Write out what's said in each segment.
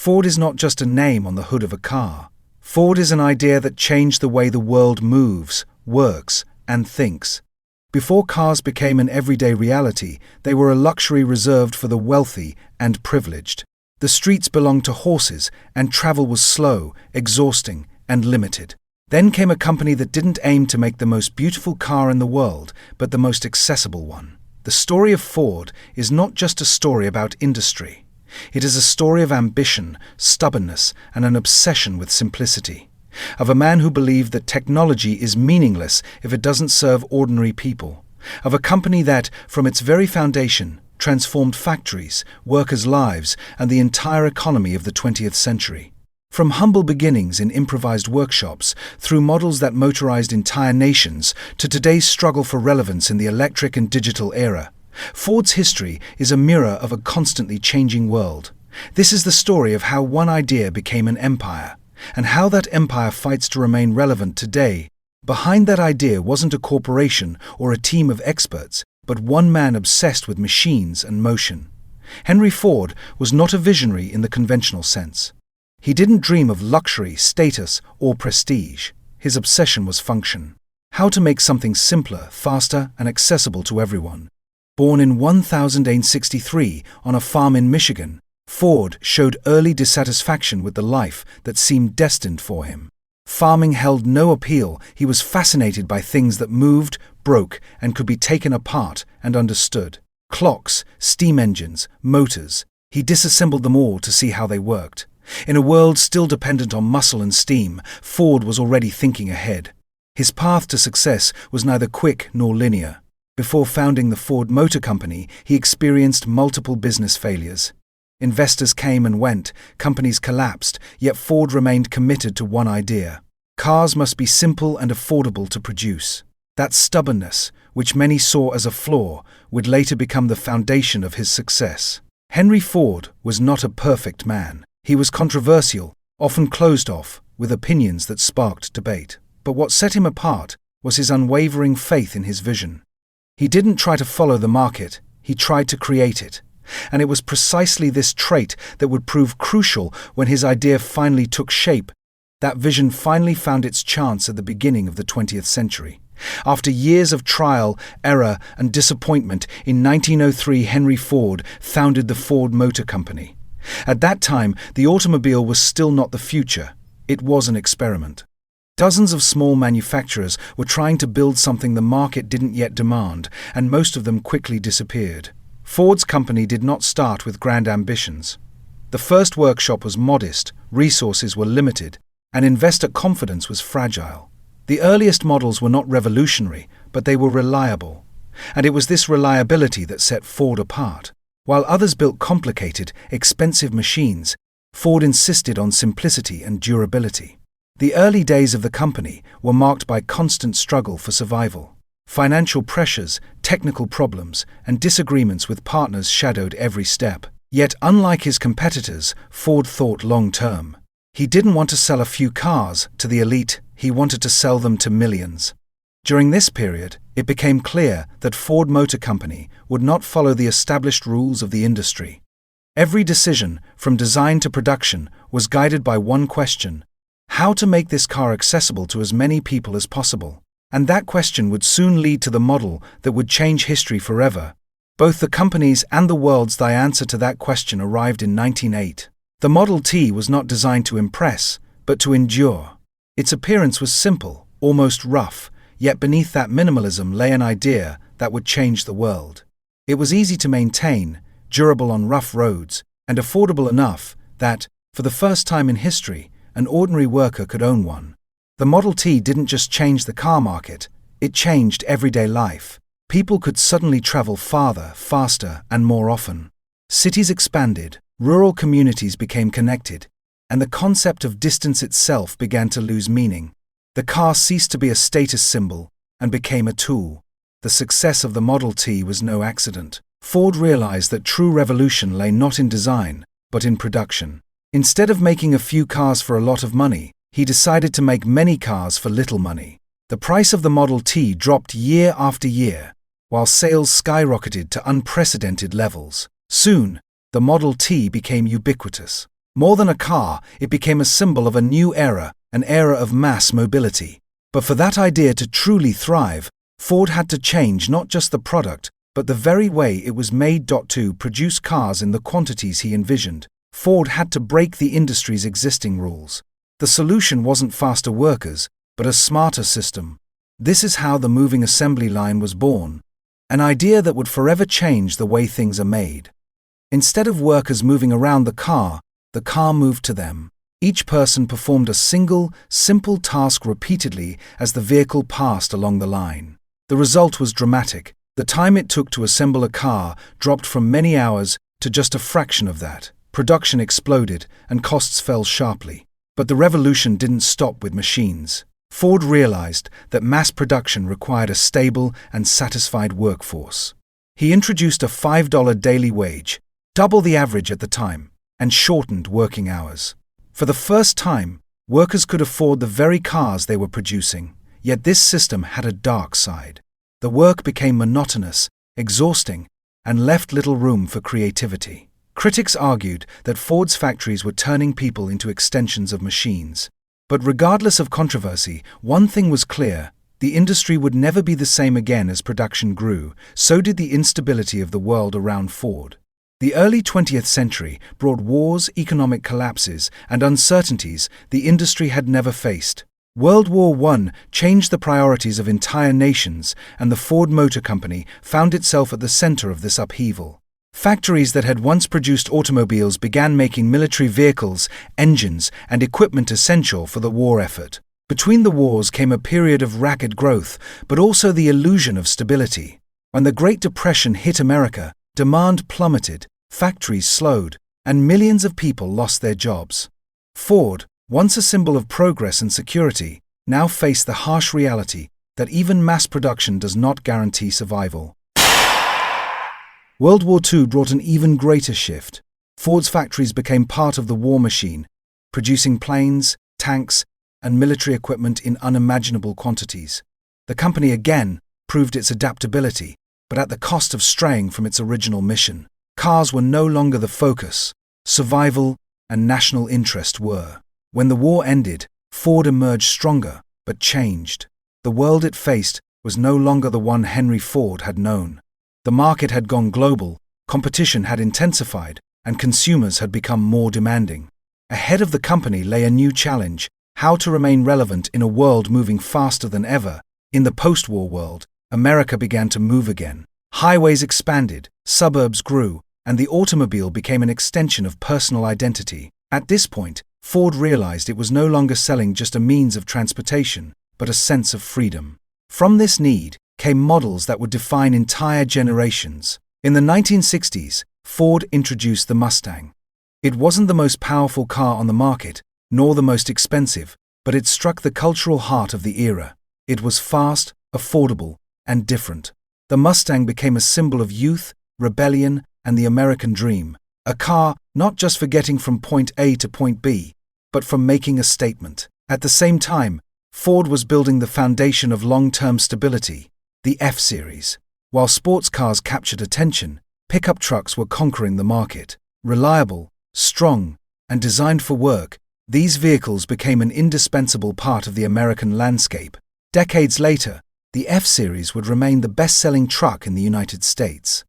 Ford is not just a name on the hood of a car. Ford is an idea that changed the way the world moves, works, and thinks. Before cars became an everyday reality, they were a luxury reserved for the wealthy and privileged. The streets belonged to horses, and travel was slow, exhausting, and limited. Then came a company that didn't aim to make the most beautiful car in the world, but the most accessible one. The story of Ford is not just a story about industry. It is a story of ambition, stubbornness, and an obsession with simplicity. Of a man who believed that technology is meaningless if it doesn't serve ordinary people. Of a company that, from its very foundation, transformed factories, workers' lives, and the entire economy of the 20th century. From humble beginnings in improvised workshops, through models that motorized entire nations, to today's struggle for relevance in the electric and digital era, Ford's history is a mirror of a constantly changing world. This is the story of how one idea became an empire, and how that empire fights to remain relevant today. Behind that idea wasn't a corporation or a team of experts, but one man obsessed with machines and motion. Henry Ford was not a visionary in the conventional sense. He didn't dream of luxury, status, or prestige. His obsession was function. How to make something simpler, faster, and accessible to everyone. Born in 1863 on a farm in Michigan, Ford showed early dissatisfaction with the life that seemed destined for him. Farming held no appeal. He was fascinated by things that moved, broke, and could be taken apart and understood. Clocks, steam engines, motors. He disassembled them all to see how they worked. In a world still dependent on muscle and steam, Ford was already thinking ahead. His path to success was neither quick nor linear. Before founding the Ford Motor Company, he experienced multiple business failures. Investors came and went, companies collapsed, yet Ford remained committed to one idea. Cars must be simple and affordable to produce. That stubbornness, which many saw as a flaw, would later become the foundation of his success. Henry Ford was not a perfect man. He was controversial, often closed off, with opinions that sparked debate. But what set him apart was his unwavering faith in his vision. He didn't try to follow the market, he tried to create it. And it was precisely this trait that would prove crucial when his idea finally took shape. That vision finally found its chance at the beginning of the 20th century. After years of trial, error, and disappointment, in 1903 Henry Ford founded the Ford Motor Company. At that time, the automobile was still not the future. It was an experiment. Dozens of small manufacturers were trying to build something the market didn't yet demand, and most of them quickly disappeared. Ford's company did not start with grand ambitions. The first workshop was modest, resources were limited, and investor confidence was fragile. The earliest models were not revolutionary, but they were reliable. And it was this reliability that set Ford apart. While others built complicated, expensive machines, Ford insisted on simplicity and durability. The early days of the company were marked by constant struggle for survival. Financial pressures, technical problems, and disagreements with partners shadowed every step. Yet, unlike his competitors, Ford thought long-term. He didn't want to sell a few cars to the elite, he wanted to sell them to millions. During this period, it became clear that Ford Motor Company would not follow the established rules of the industry. Every decision, from design to production, was guided by one question: how to make this car accessible to as many people as possible. And that question would soon lead to the model that would change history forever. Both the company's and the world's answer to that question arrived in 1908. The Model T was not designed to impress, but to endure. Its appearance was simple, almost rough, yet beneath that minimalism lay an idea that would change the world. It was easy to maintain, durable on rough roads, and affordable enough that, for the first time in history, an ordinary worker could own one. The Model T didn't just change the car market, it changed everyday life. People could suddenly travel farther, faster, and more often. Cities expanded, rural communities became connected, and the concept of distance itself began to lose meaning. The car ceased to be a status symbol and became a tool. The success of the Model T was no accident. Ford realized that true revolution lay not in design, but in production. Instead of making a few cars for a lot of money, he decided to make many cars for little money. The price of the Model T dropped year after year, while sales skyrocketed to unprecedented levels. Soon, the Model T became ubiquitous. More than a car, it became a symbol of a new era, an era of mass mobility. But for that idea to truly thrive, Ford had to change not just the product, but the very way it was made. To produce cars in the quantities he envisioned, Ford had to break the industry's existing rules. The solution wasn't faster workers, but a smarter system. This is how the moving assembly line was born, an idea that would forever change the way things are made. Instead of workers moving around the car moved to them. Each person performed a single, simple task repeatedly as the vehicle passed along the line. The result was dramatic. The time it took to assemble a car dropped from many hours to just a fraction of that. Production exploded and costs fell sharply. But the revolution didn't stop with machines. Ford realized that mass production required a stable and satisfied workforce. He introduced a $5 daily wage, double the average at the time, and shortened working hours. For the first time, workers could afford the very cars they were producing, yet this system had a dark side. The work became monotonous, exhausting, and left little room for creativity. Critics argued that Ford's factories were turning people into extensions of machines. But regardless of controversy, one thing was clear: the industry would never be the same again. As production grew, so did the instability of the world around Ford. The early 20th century brought wars, economic collapses, and uncertainties the industry had never faced. World War I changed the priorities of entire nations, and the Ford Motor Company found itself at the center of this upheaval. Factories that had once produced automobiles began making military vehicles, engines, and equipment essential for the war effort. Between the wars came a period of rapid growth, but also the illusion of stability. When the Great Depression hit America, demand plummeted, factories slowed, and millions of people lost their jobs. Ford, once a symbol of progress and security, now faced the harsh reality that even mass production does not guarantee survival. World War II brought an even greater shift. Ford's factories became part of the war machine, producing planes, tanks, and military equipment in unimaginable quantities. The company again proved its adaptability, but at the cost of straying from its original mission. Cars were no longer the focus. Survival and national interest were. When the war ended, Ford emerged stronger, but changed. The world it faced was no longer the one Henry Ford had known. The market had gone global, competition had intensified, and consumers had become more demanding. Ahead of the company lay a new challenge: how to remain relevant in a world moving faster than ever. In the post-war world, America began to move again. Highways expanded, suburbs grew, and the automobile became an extension of personal identity. At this point, Ford realized it was no longer selling just a means of transportation, but a sense of freedom. From this need came models that would define entire generations. In the 1960s, Ford introduced the Mustang. It wasn't the most powerful car on the market, nor the most expensive, but it struck the cultural heart of the era. It was fast, affordable, and different. The Mustang became a symbol of youth, rebellion, and the American dream. A car not just for getting from point A to point B, but for making a statement. At the same time, Ford was building the foundation of long-term stability, the F-Series. While sports cars captured attention, pickup trucks were conquering the market. Reliable, strong, and designed for work, these vehicles became an indispensable part of the American landscape. Decades later, the F-Series would remain the best-selling truck in the United States.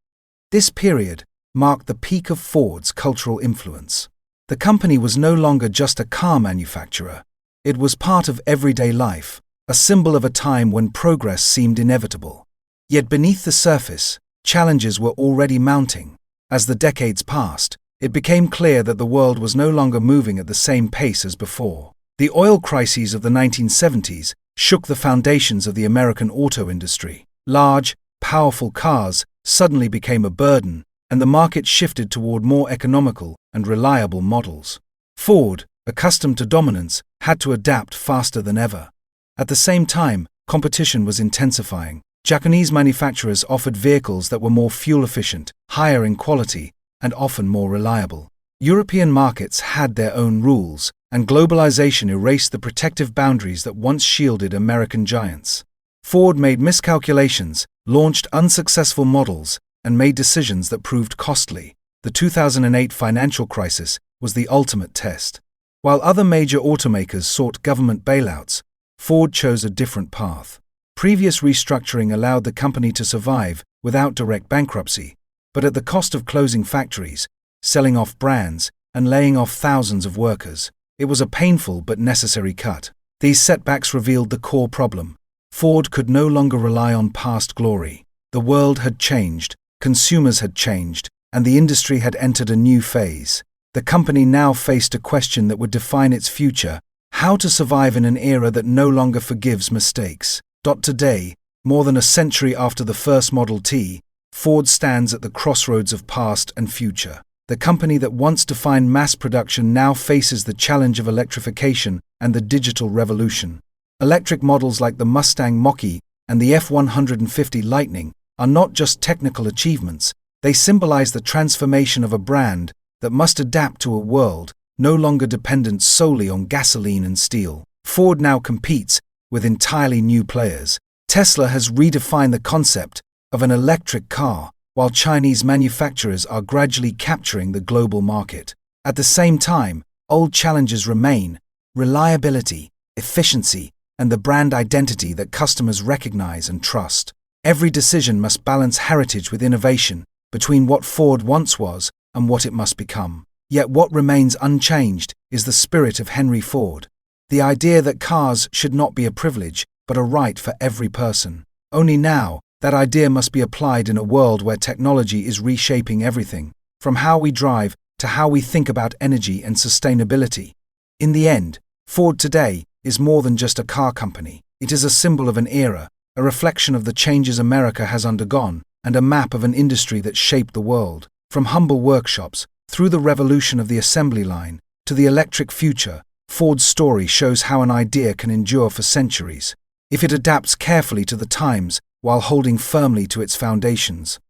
This period marked the peak of Ford's cultural influence. The company was no longer just a car manufacturer. It was part of everyday life, a symbol of a time when progress seemed inevitable. Yet beneath the surface, challenges were already mounting. As the decades passed, it became clear that the world was no longer moving at the same pace as before. The oil crises of the 1970s shook the foundations of the American auto industry. Large, powerful cars suddenly became a burden, and the market shifted toward more economical and reliable models. Ford, accustomed to dominance, had to adapt faster than ever. At the same time, competition was intensifying. Japanese manufacturers offered vehicles that were more fuel-efficient, higher in quality, and often more reliable. European markets had their own rules, and globalization erased the protective boundaries that once shielded American giants. Ford made miscalculations, launched unsuccessful models, and made decisions that proved costly. The 2008 financial crisis was the ultimate test. While other major automakers sought government bailouts, Ford chose a different path. Previous restructuring allowed the company to survive without direct bankruptcy, but at the cost of closing factories, selling off brands, and laying off thousands of workers. It was a painful but necessary cut. These setbacks revealed the core problem. Ford could no longer rely on past glory. The world had changed, consumers had changed, and the industry had entered a new phase. The company now faced a question that would define its future: how to survive in an era that no longer forgives mistakes. Today, more than a century after the first Model T, Ford stands at the crossroads of past and future. The company that once defined mass production now faces the challenge of electrification and the digital revolution. Electric models like the Mustang Mach-E and the F-150 Lightning are not just technical achievements, they symbolize the transformation of a brand that must adapt to a world no longer dependent solely on gasoline and steel. Ford now competes with entirely new players. Tesla has redefined the concept of an electric car, while Chinese manufacturers are gradually capturing the global market. At the same time, old challenges remain: reliability, efficiency, and the brand identity that customers recognize and trust. Every decision must balance heritage with innovation, between what Ford once was and what it must become. Yet what remains unchanged is the spirit of Henry Ford. The idea that cars should not be a privilege, but a right for every person. Only now, that idea must be applied in a world where technology is reshaping everything, from how we drive to how we think about energy and sustainability. In the end, Ford today is more than just a car company. It is a symbol of an era, a reflection of the changes America has undergone, and a map of an industry that shaped the world. From humble workshops, through the revolution of the assembly line, to the electric future, Ford's story shows how an idea can endure for centuries, if it adapts carefully to the times while holding firmly to its foundations.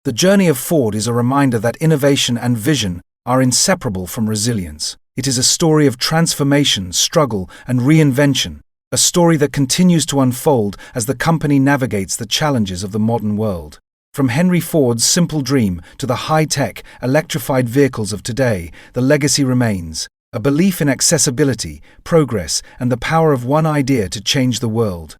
The journey of Ford is a reminder that innovation and vision are inseparable from resilience. It is a story of transformation, struggle, and reinvention, a story that continues to unfold as the company navigates the challenges of the modern world. From Henry Ford's simple dream to the high-tech, electrified vehicles of today, the legacy remains: a belief in accessibility, progress, and the power of one idea to change the world.